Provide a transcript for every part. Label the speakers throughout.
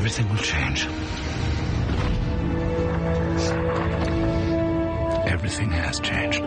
Speaker 1: everything will change. Everything has changed.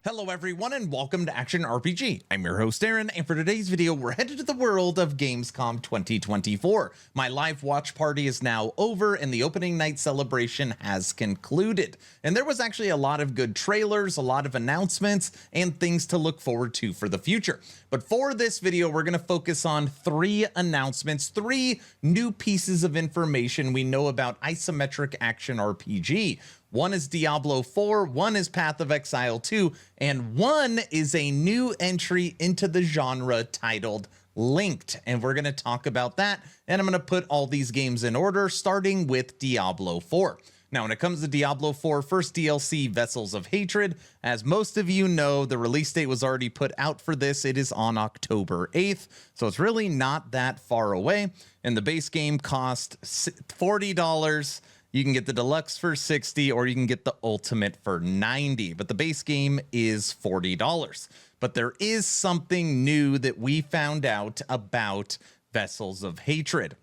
Speaker 2: Hello everyone and welcome to Action RPG. I'm your host Aaron, and for today's video we're headed to the world of Gamescom 2024. My live watch party is now over and the opening night celebration has concluded. And there was actually a lot of good trailers, a lot of announcements, and things to look forward to for the future. But for this video we're going to focus on 3 announcements, 3 new pieces of information we know about isometric action RPG. One is Diablo IV, one is Path of Exile 2, and one is a new entry into the genre titled Lynked. And we're going to talk about that, and I'm going to put all these games in order, starting with Diablo IV. Now, when it comes to Diablo IV, first DLC, Vessels of Hatred, as most of you know, the release date was already put out for this. It is on October 8th, so it's really not that far away. And the base game cost $40. You can get the deluxe for $60, or you can get the ultimate for $90, but the base game is $40. But there is something new that we found out about Vessels of Hatred,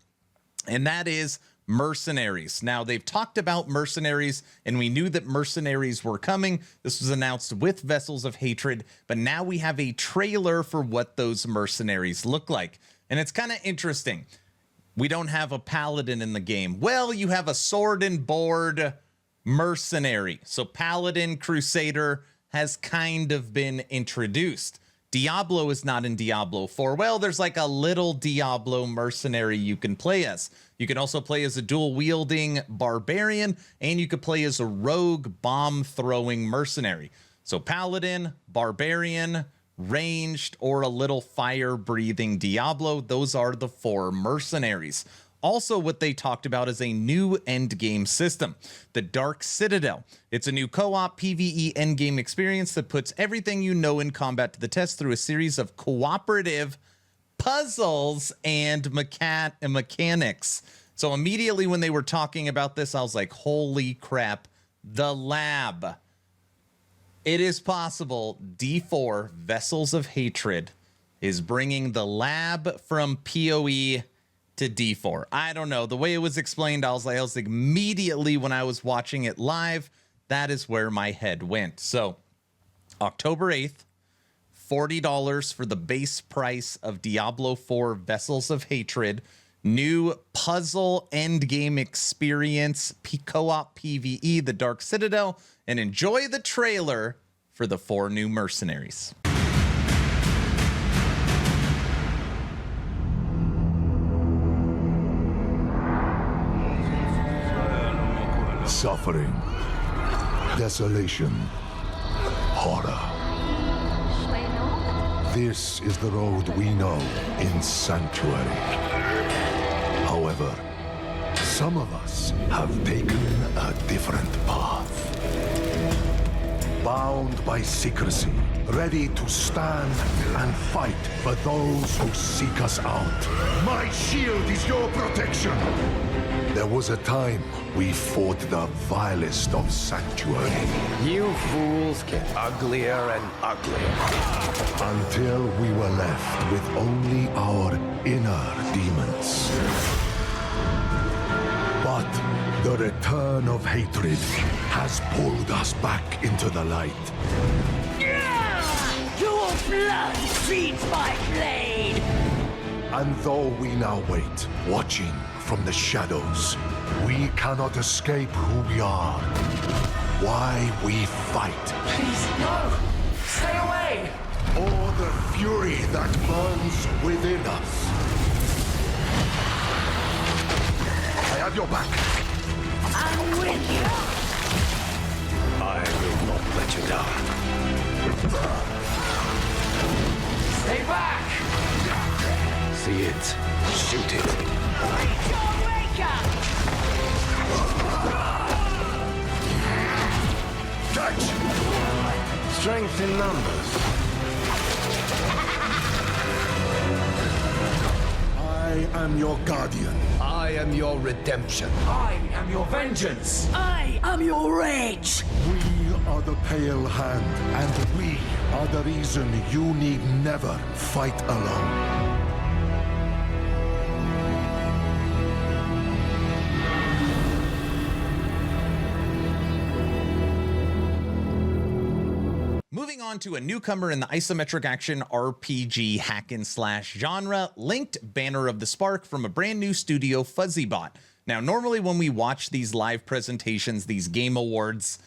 Speaker 2: and that is mercenaries. Now, they've talked about mercenaries, and we knew that mercenaries were coming. This was announced with Vessels of Hatred, but now we have a trailer for what those mercenaries look like, and it's kind of interesting. We don't have a paladin in the game. Well, you have a sword and board mercenary. So paladin crusader has kind of been introduced. Diablo is not in Diablo IV. Well, there's like a little Diablo mercenary you can play as. You can also play as a dual wielding barbarian, and you could play as a rogue bomb throwing mercenary. So paladin, barbarian, ranged, or a little fire-breathing Diablo. Those are the 4 mercenaries. Also, what they talked about is a new endgame system, the Dark Citadel. It's a new co-op PvE endgame experience that puts everything you know in combat to the test through a series of cooperative puzzles and mechanics. So immediately when they were talking about this, I was like, holy crap, the lab. It is possible D4, Vessels of Hatred, is bringing the lab from PoE to D4. I don't know. The way it was explained, I was like immediately when I was watching it live, that is where my head went. So October 8th, $40 for the base price of Diablo IV Vessels of Hatred, new puzzle endgame experience, co-op PvE, the Dark Citadel, and enjoy the trailer for the 4 new mercenaries.
Speaker 3: Suffering, desolation, horror. This is the road we know in Sanctuary. However, some of us have taken a different path. Bound by secrecy, ready to stand and fight for those who seek us out. My shield is your protection. There was a time we fought the vilest of Sanctuary.
Speaker 4: You fools get uglier and uglier.
Speaker 3: Until we were left with only our inner demons. But the return of hatred has pulled us back into the light.
Speaker 5: Your blood feeds my blade!
Speaker 3: And though we now wait, watching from the shadows, we cannot escape who we are. Why we fight.
Speaker 5: Please, no! Stay away!
Speaker 3: Or the fury that burns within us. I have your back.
Speaker 5: I'm with you!
Speaker 4: I will not let you down.
Speaker 5: Stay back!
Speaker 4: See it. Shoot it.
Speaker 5: Reach your maker!
Speaker 3: Catch!
Speaker 4: Strength in numbers.
Speaker 3: I am your guardian.
Speaker 4: I am your redemption.
Speaker 5: I am your vengeance! I am your rage!
Speaker 3: We are the Pale Hand, and we are the reason you need never fight alone.
Speaker 2: Moving on to a newcomer in the isometric action RPG hack and slash genre, Linked, Banner of the Spark, from a brand new studio, FuzzyBot. Now, normally when we watch these live presentations, these game awards,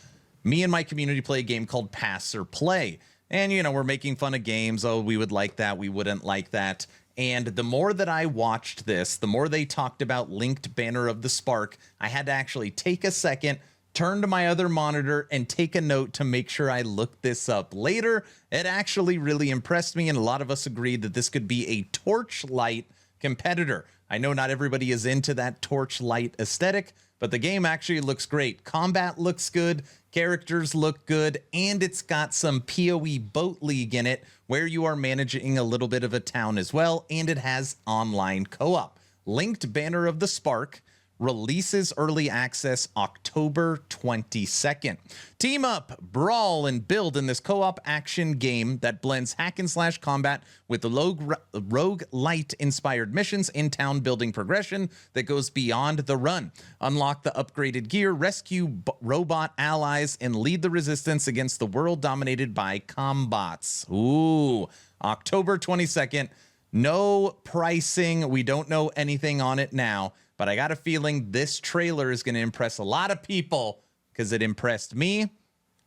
Speaker 2: me and my community play a game called Pass or Play. And, you know, we're making fun of games. Oh, we would like that. We wouldn't like that. And the more that I watched this, the more they talked about Linked, Banner of the Spark, I had to actually take a second, turn to my other monitor, and take a note to make sure I looked this up later. It actually really impressed me, and a lot of us agreed that this could be a Torchlight competitor. I know not everybody is into that Torchlight aesthetic, but the game actually looks great. Combat looks good, characters look good, and it's got some PoE boat league in it where you are managing a little bit of a town as well, and it has online co-op. Linked, Banner of the Spark releases early access October 22nd. Team up, brawl, and build in this co-op action game that blends hack and slash combat with the roguelite inspired missions and town building progression that goes beyond the run. Unlock the upgraded gear, rescue robot allies, and lead the resistance against the world dominated by combots. Ooh, October 22nd. No pricing. We don't know anything on it now, but I got a feeling this trailer is going to impress a lot of people because it impressed me.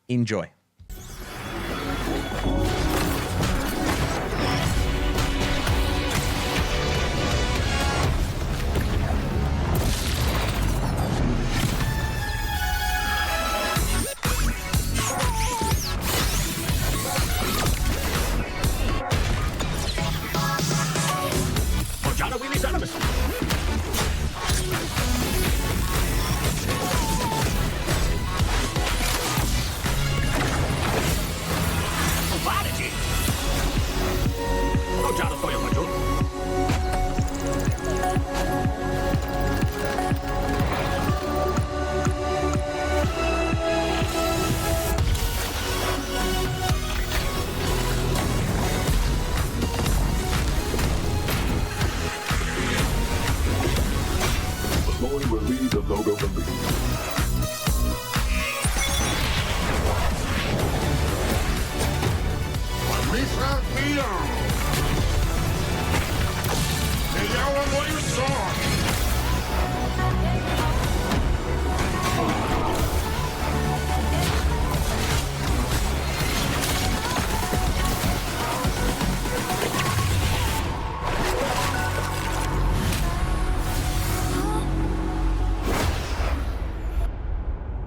Speaker 2: Enjoy.
Speaker 3: Will lead the logo release. Lisa Mio! The yellow what you saw!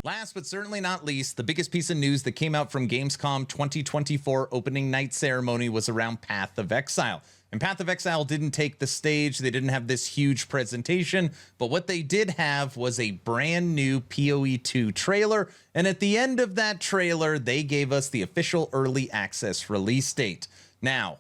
Speaker 2: Last but certainly not least, the biggest piece of news that came out from Gamescom 2024 opening night ceremony was around Path of Exile. And Path of Exile didn't take the stage. They didn't have this huge presentation, but what they did have was a brand new PoE 2 trailer. And at the end of that trailer, they gave us the official early access release date. Now,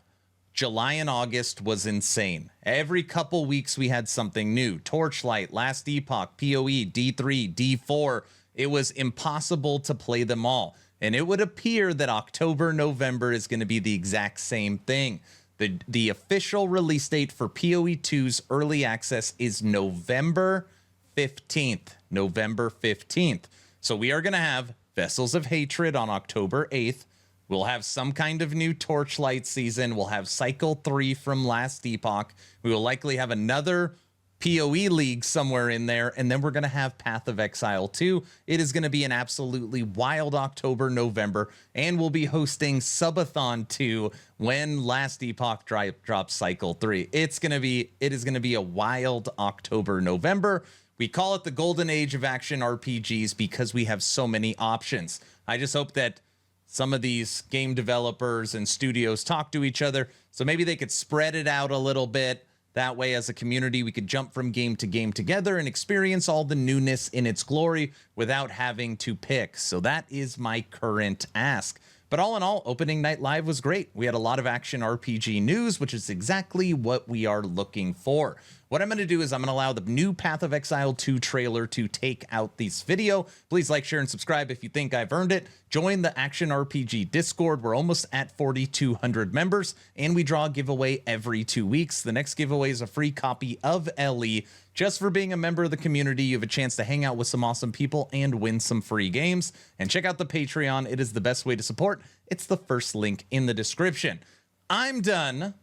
Speaker 2: July and August was insane. Every couple weeks we had something new. Torchlight, Last Epoch, PoE, D3, D4. It was impossible to play them all. And it would appear that October, November is going to be the exact same thing. The official release date for PoE 2's early access is November 15th. November 15th. So we are going to have Vessels of Hatred on October 8th. We'll have some kind of new Torchlight season. We'll have Cycle 3 from Last Epoch. We will likely have another PoE League somewhere in there, and then we're going to have Path of Exile 2. It is going to be an absolutely wild October, November, and we'll be hosting Subathon 2 when Last Epoch drops Cycle 3. It is going to be a wild October, November. We call it the golden age of action RPGs because we have so many options. I just hope that some of these game developers and studios talk to each other, so maybe they could spread it out a little bit. That way, as a community, we could jump from game to game together and experience all the newness in its glory without having to pick. So that is my current ask. But all in all, opening night live was great. We had a lot of action RPG news, which is exactly what we are looking for. what I'm going to do is I'm going to allow the new Path of Exile 2 trailer to take out this video. Please like, share, and subscribe if you think I've earned it. Join the Action RPG Discord. We're almost at 4,200 members, and we draw a giveaway every 2 weeks. The next giveaway is a free copy of LE. Just for being a member of the community, you have a chance to hang out with some awesome people and win some free games. And check out the Patreon. It is the best way to support. It's the first link in the description. I'm done.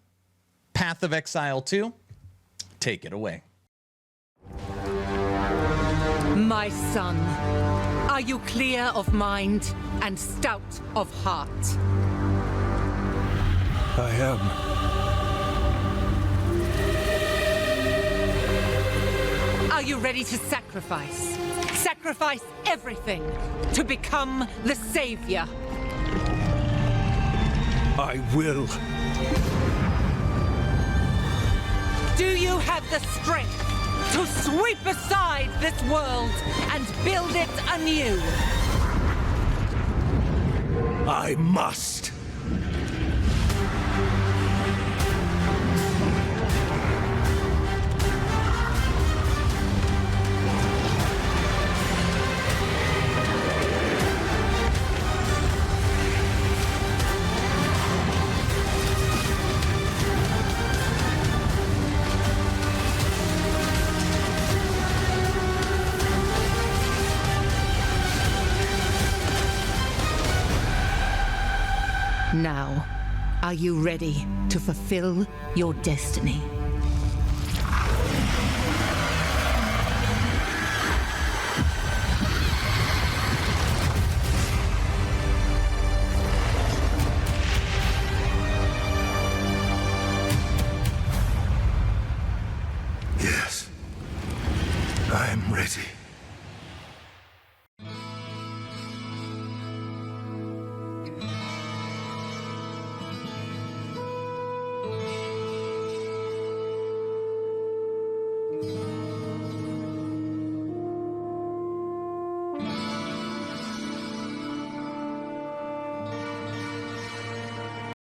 Speaker 2: Path of Exile 2, take it away.
Speaker 6: My son, are you clear of mind and stout of heart?
Speaker 4: I am.
Speaker 6: Are you ready to sacrifice? Sacrifice everything to become the savior?
Speaker 4: I will.
Speaker 6: Do you have the strength to sweep aside this world and build it anew?
Speaker 4: I must.
Speaker 6: Now, are you ready to fulfill your destiny?
Speaker 3: Yes, I'm ready.